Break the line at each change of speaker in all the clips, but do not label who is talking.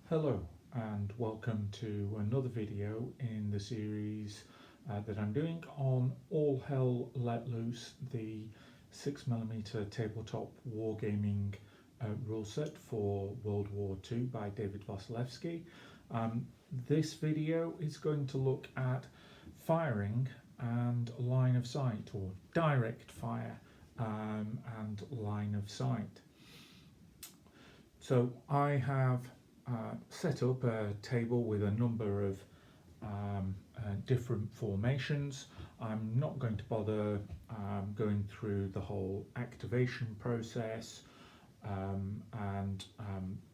Hello and welcome to another video in the series that I'm doing on All Hell Let Loose, the 6mm tabletop wargaming rule set for World War II by David Wasilewski. This video is going to look at firing and line of sight, or direct fire and line of sight. So I have set up a table with a number of different formations. I'm not going to bother going through the whole activation process and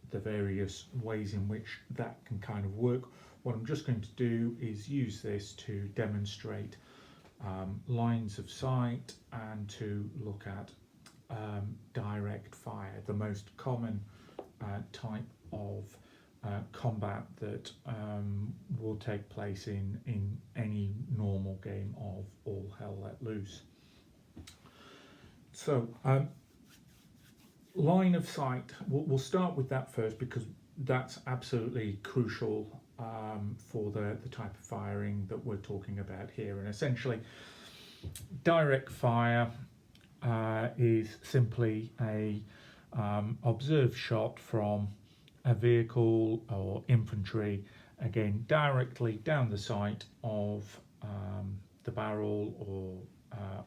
the various ways in which that can kind of work. What I'm just going to do is use this to demonstrate lines of sight and to look at direct fire, the most common type of combat that will take place in any normal game of All Hell Let Loose. So line of sight, we'll start with that first because that's absolutely crucial for the type of firing that we're talking about here. And essentially direct fire is simply a observed shot from a vehicle or infantry, again directly down the sight of the barrel or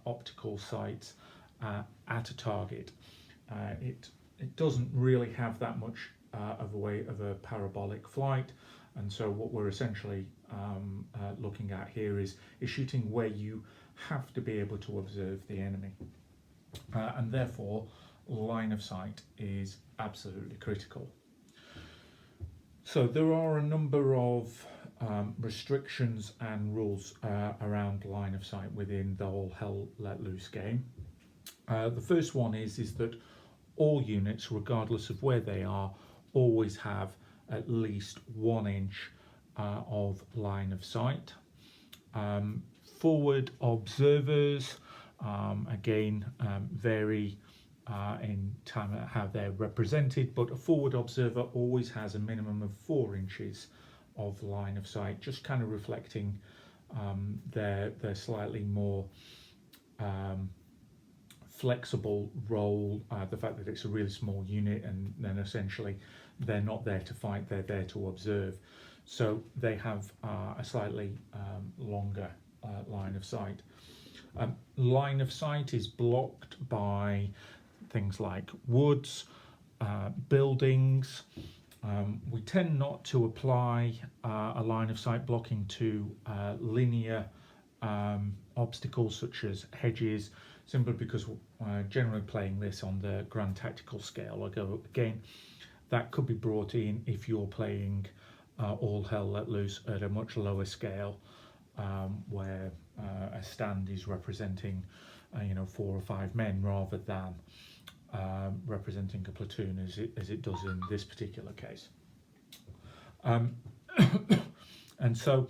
optical sights at a target. It doesn't really have that much of a way of a parabolic flight, and so what we're essentially looking at here is shooting where you have to be able to observe the enemy, and therefore line of sight is absolutely critical. So there are a number of restrictions and rules around line of sight within the All Hell Let Loose game. The first one is that all units, regardless of where they are, always have at least 1 inch of line of sight. Forward observers again vary in time how they're represented, but a forward observer always has a minimum of 4 inches of line of sight, just kind of reflecting their slightly more flexible role, the fact that it's a really small unit, and then essentially they're not there to fight, they're there to observe, so they have a slightly longer line of sight. Line of sight is blocked by things like woods, buildings. We tend not to apply a line of sight blocking to linear obstacles such as hedges, simply because generally playing this on the grand tactical scale. Again, that could be brought in if you're playing All Hell Let Loose at a much lower scale, where a stand is representing 4 or 5 men rather than representing a platoon as it does in this particular case. And so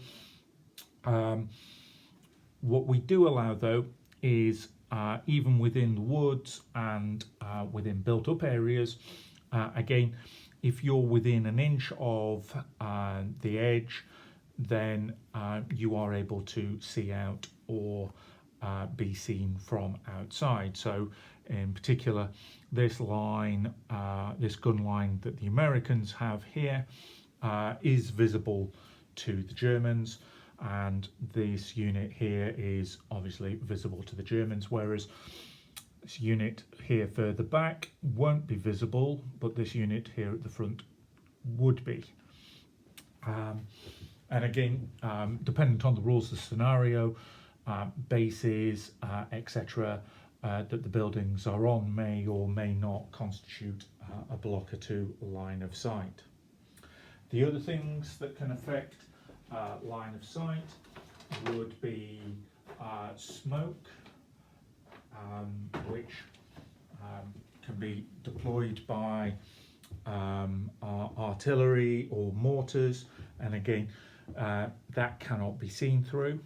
what we do allow though is even within the woods and within built up areas, again, if you're within 1 inch of the edge, then you are able to see out or be seen from outside. So in particular, this line, this gun line that the Americans have here is visible to the Germans, and this unit here is obviously visible to the Germans, whereas this unit here further back won't be visible, but this unit here at the front would be. And again, dependent on the rules of the scenario, bases, etc., that the buildings are on may or may not constitute a blocker to line of sight. The other things that can affect line of sight would be smoke, which can be deployed by artillery or mortars, and again that cannot be seen through.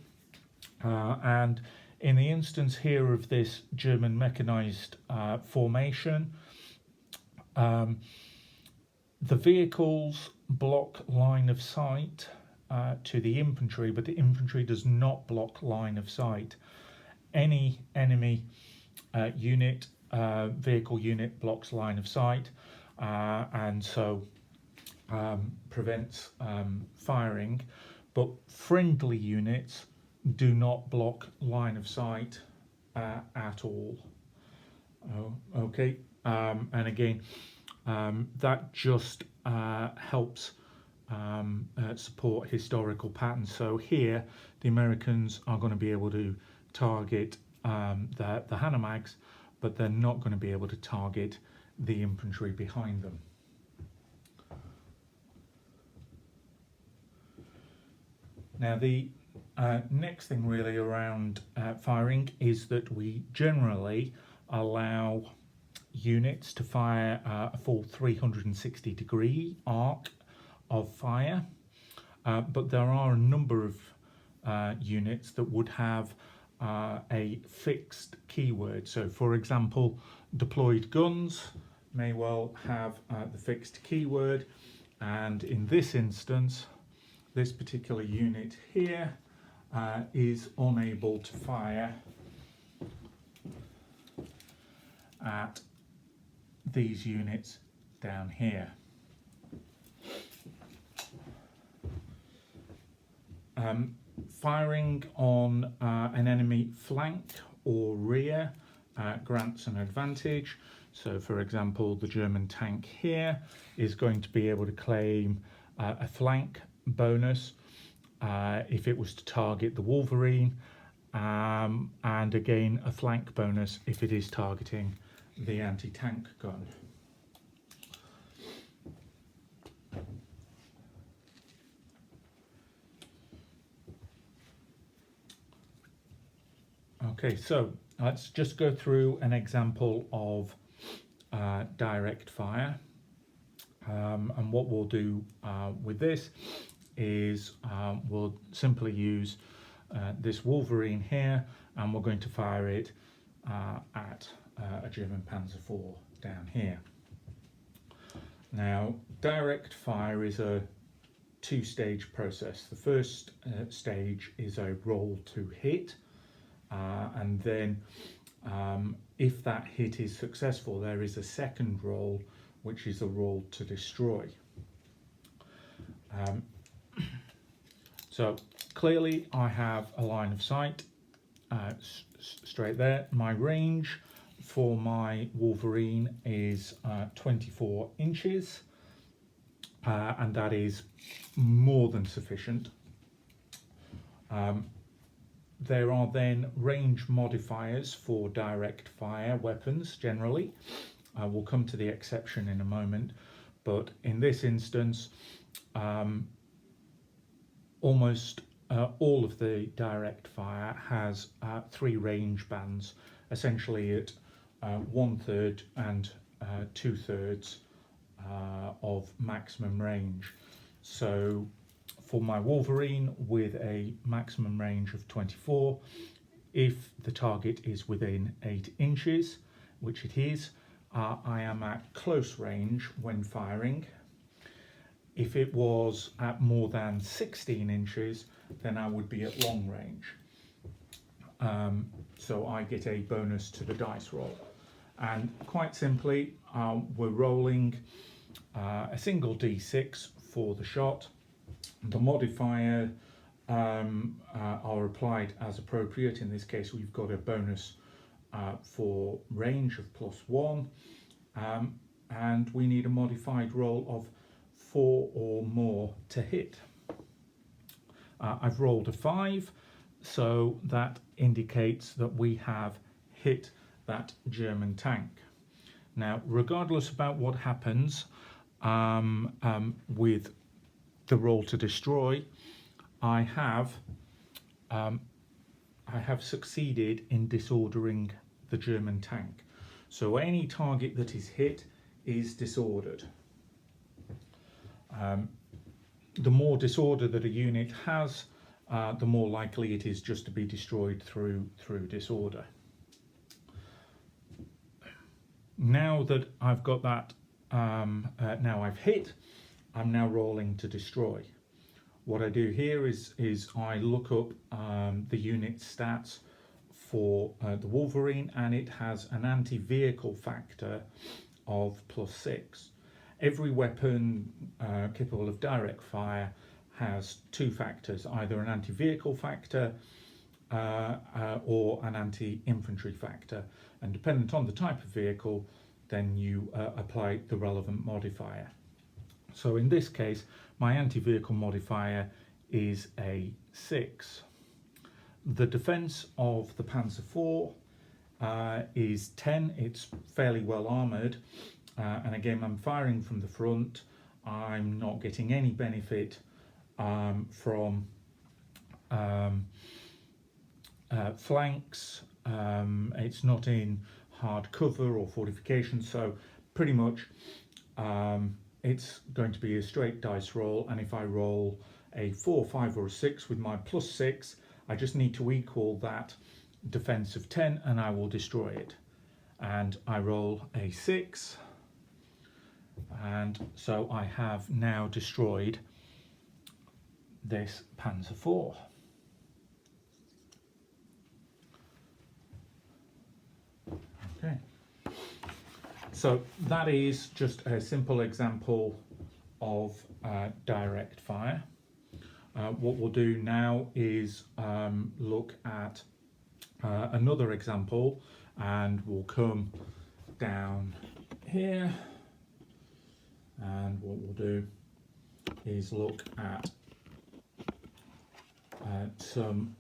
And in the instance here of this German mechanized formation, The vehicles block line of sight to the infantry, but the infantry does not block line of sight. Any enemy unit, vehicle unit blocks line of sight, and so prevents firing, but friendly units do not block line of sight at all. Okay, and again, that just helps support historical patterns. So here, the Americans are going to be able to target the Hanomags, but they're not going to be able to target the infantry behind them. Now the next thing really around firing is that we generally allow units to fire a full 360-degree arc of fire, but there are a number of units that would have a fixed keyword. So for example, deployed guns may well have the fixed keyword, and in this instance, this particular unit here is unable to fire at these units down here. Firing on an enemy flank or rear grants an advantage. So for example, the German tank here is going to be able to claim a flank bonus if it was to target the Wolverine, and again a flank bonus if it is targeting the anti-tank gun. Okay, so let's just go through an example of direct fire, and what we'll do with this is we'll simply use this Wolverine here, and we're going to fire it at a German Panzer IV down here. Now, direct fire is a two-stage process. The first stage is a roll to hit, and then if that hit is successful, there is a second roll, which is a roll to destroy. So clearly I have a line of sight straight there. My range for my Wolverine is 24 inches, and that is more than sufficient. There are then range modifiers for direct fire weapons generally. We'll come to the exception in a moment, but in this instance, almost all of the direct fire has 3 range bands, essentially at 1/3 and 2/3 of maximum range. So for my Wolverine with a maximum range of 24, if the target is within 8 inches, which it is, I am at close range when firing. If it was at more than 16 inches, then I would be at long range. So I get a bonus to the dice roll. And quite simply, we're rolling a single d6 for the shot. The modifier are applied as appropriate. In this case, we've got a bonus for range of +1, and we need a modified roll of 4 or more to hit. I've rolled a 5, so that indicates that we have hit that German tank. Now, regardless about what happens with the roll to destroy, I have succeeded in disordering the German tank. So any target that is hit is disordered. The more disorder that a unit has, the more likely it is just to be destroyed through disorder. Now that I've got that now I've hit, I'm now rolling to destroy. What I do here is I look up the unit stats for the Wolverine, and it has an anti-vehicle factor of +6. Every weapon capable of direct fire has two factors, either an anti-vehicle factor or an anti-infantry factor, and dependent on the type of vehicle, then you apply the relevant modifier. So in this case, my anti-vehicle modifier is a 6. The defense of the Panzer IV is 10. It's fairly well armoured, and again, I'm firing from the front. I'm not getting any benefit from flanks. It's not in hard cover or fortification, so pretty much it's going to be a straight dice roll, and if I roll a 4, 5 or a 6 with my +6, I just need to equal that defense of 10 and I will destroy it. And I roll a 6, and so I have now destroyed this Panzer IV. Okay, so that is just a simple example of direct fire. What we'll do now is look at another example, and we'll come down here, and what we'll do is look at some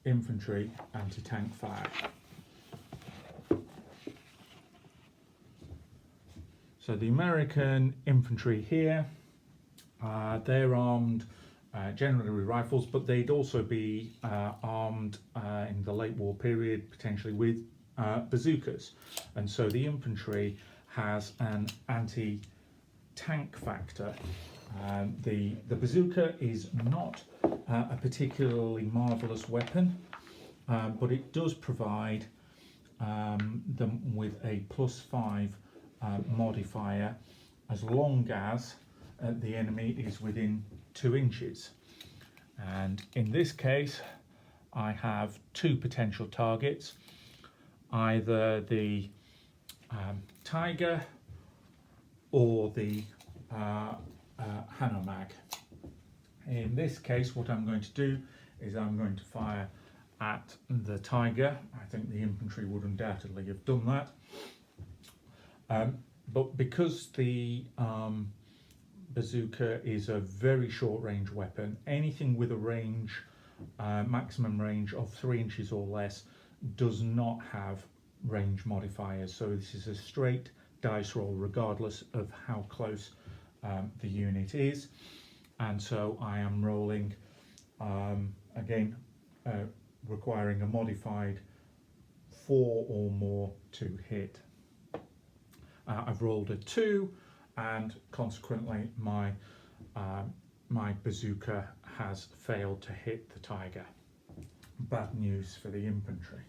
infantry anti-tank fire. So the American infantry here, they're armed generally with rifles, but they'd also be armed in the late war period potentially with bazookas, and so the infantry has an anti-tank factor. The bazooka is not a particularly marvellous weapon, but it does provide them with a +5 modifier as long as the enemy is within 2 inches. And in this case, I have 2 potential targets, either the Tiger or the Hanomag. In this case, what I'm going to do is I'm going to fire at the Tiger. I think the infantry would undoubtedly have done that. But because the bazooka is a very short range weapon, anything with a range, maximum range of 3 inches or less does not have range modifiers. So this is a straight dice roll regardless of how close the unit is. And so I am rolling, again, requiring a modified 4 or more to hit. I've rolled a 2, and consequently my bazooka has failed to hit the Tiger. Bad news for the infantry.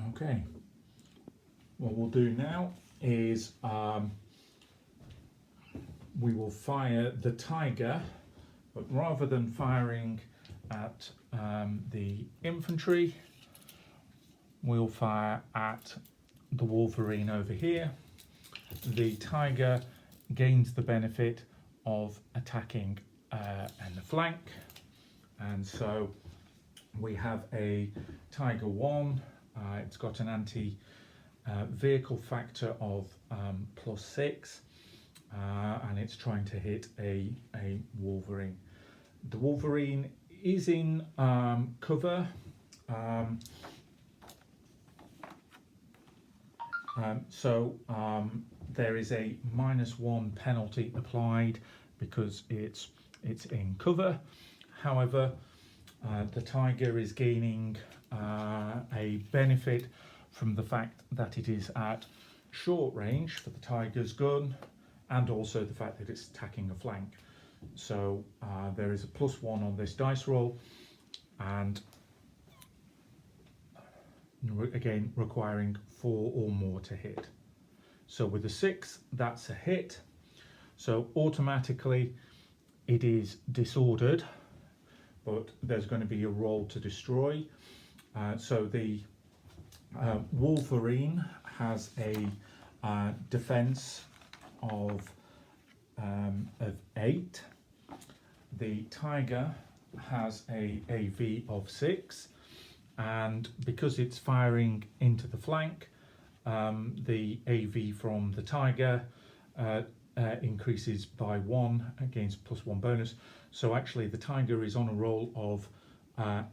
Okay, what we'll do now is we will fire the Tiger, but rather than firing at the infantry, we'll fire at the Wolverine over here. The Tiger gains the benefit of attacking in the flank, and so we have a Tiger 1. It's got an anti-vehicle factor of +6, and it's trying to hit a Wolverine. The Wolverine is in cover. So there is a -1 penalty applied because it's in cover. However, the Tiger is gaining a benefit from the fact that it is at short range for the Tiger's gun, and also the fact that it's attacking a flank. So there is a +1 on this dice roll, and again requiring 4 or more to hit. So with a 6, that's a hit. So automatically it is disordered, but there's going to be a roll to destroy. So the Wolverine has a defense of 8. The Tiger has a AV of 6, and because it's firing into the flank, the AV from the Tiger increases by 1 against +1 bonus. So actually the Tiger is on a roll of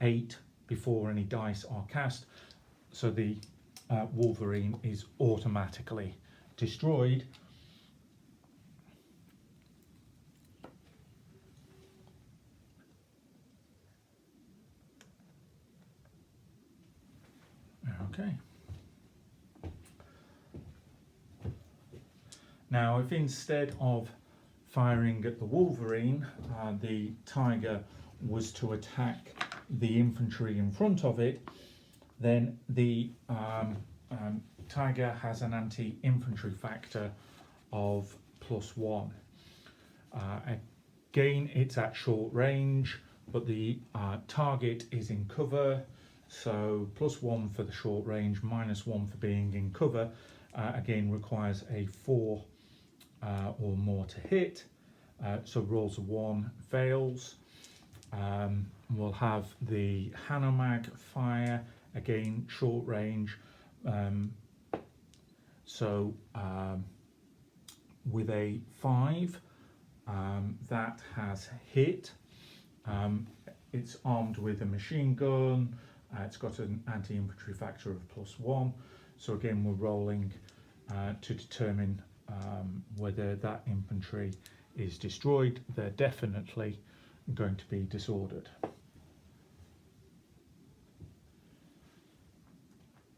8 before any dice are cast. So the Wolverine is automatically destroyed. Okay. Now, if instead of firing at the Wolverine, the Tiger was to attack the infantry in front of it, then the Tiger has an anti-infantry factor of +1. Again, it's at short range, but the target is in cover, so +1 for the short range, -1 for being in cover. Again, requires a 4 or more to hit. So rolls a 1, fails. We'll have the Hanomag fire, again short range. With a 5, that has hit. It's armed with a machine gun. It's got an anti-infantry factor of +1. So again, we're rolling to determine whether that infantry is destroyed. They're definitely going to be disordered.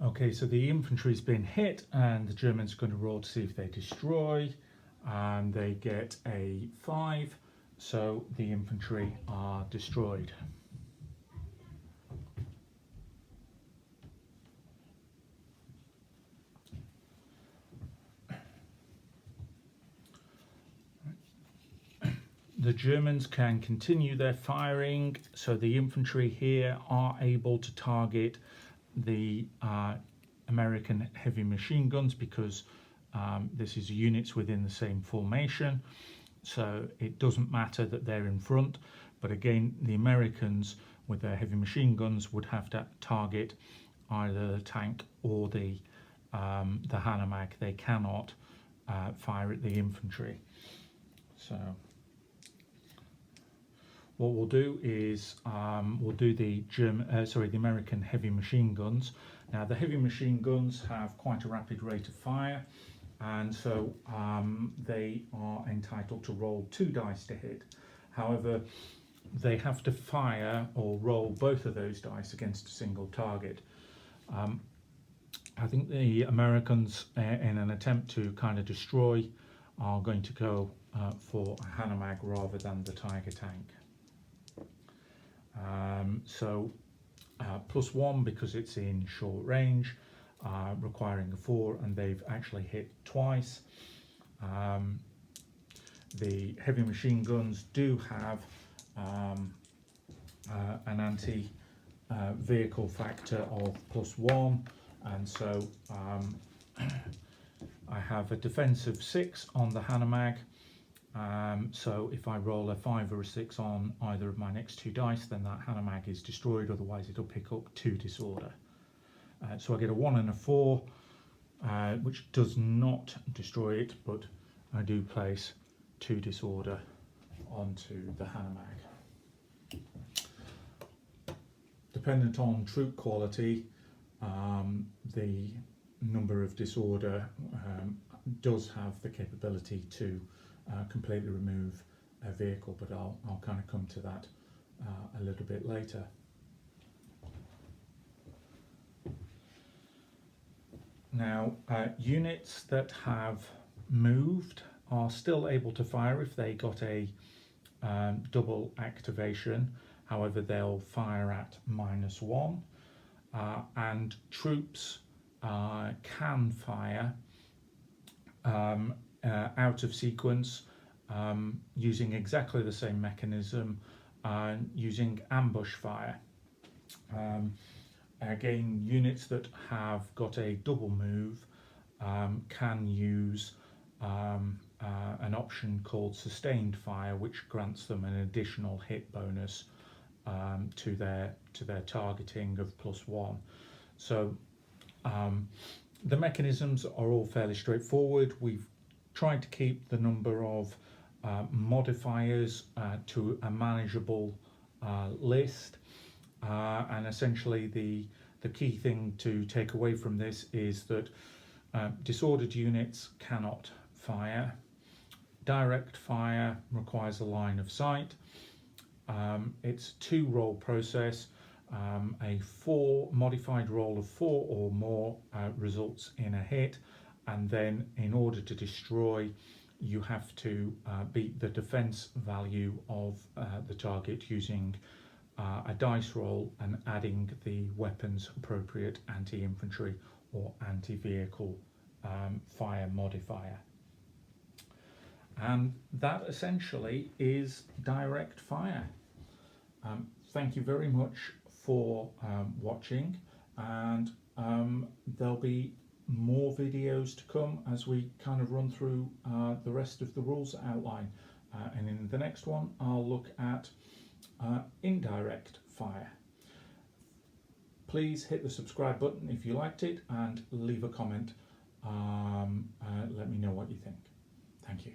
Okay, so the infantry's been hit, and the Germans are going to roll to see if they destroy, and they get a 5, so the infantry are destroyed. The Germans can continue their firing, so the infantry here are able to target the American heavy machine guns because this is units within the same formation, so it doesn't matter that they're in front. But again, the Americans with their heavy machine guns would have to target either the tank or the Hanomag. They cannot fire at the infantry. So what we'll do is we'll do the American heavy machine guns. Now the heavy machine guns have quite a rapid rate of fire, and so they are entitled to roll 2 dice to hit. However, they have to fire or roll both of those dice against a single target. I think the Americans, in an attempt to kind of destroy, are going to go for a Hanomag rather than the Tiger tank. +1 because it's in short range, requiring a 4, and they've actually hit twice. The heavy machine guns do have an anti-vehicle factor of +1, and so I have a defense of 6 on the Hanomag. So if I roll a 5 or a 6 on either of my next 2 dice, then that Hanomag is destroyed, otherwise it'll pick up 2 disorder. So I get a 1 and a 4, which does not destroy it, but I do place 2 disorder onto the Hanomag. Dependent on troop quality, the number of disorder does have the capability to completely remove a vehicle, but I'll kind of come to that a little bit later. Now, units that have moved are still able to fire if they got a double activation. However, they'll fire at -1. and troops can fire out of sequence using exactly the same mechanism, using ambush fire. Again, units that have got a double move can use an option called sustained fire, which grants them an additional hit bonus to their targeting of +1. So the mechanisms are all fairly straightforward. We've tried to keep the number of modifiers to a manageable list, and essentially the key thing to take away from this is that disordered units cannot fire. Direct fire requires a line of sight. It's a 2-roll process. A modified roll of 4 or more results in a hit, and then in order to destroy, you have to beat the defense value of the target using a dice roll and adding the weapon's appropriate anti-infantry or anti-vehicle fire modifier. And that essentially is direct fire. Thank you very much for watching, and there'll be more videos to come as we kind of run through the rest of the rules outline, and in the next one I'll look at indirect fire. Please hit the subscribe button if you liked it, and leave a comment. Let me know what you think. Thank you.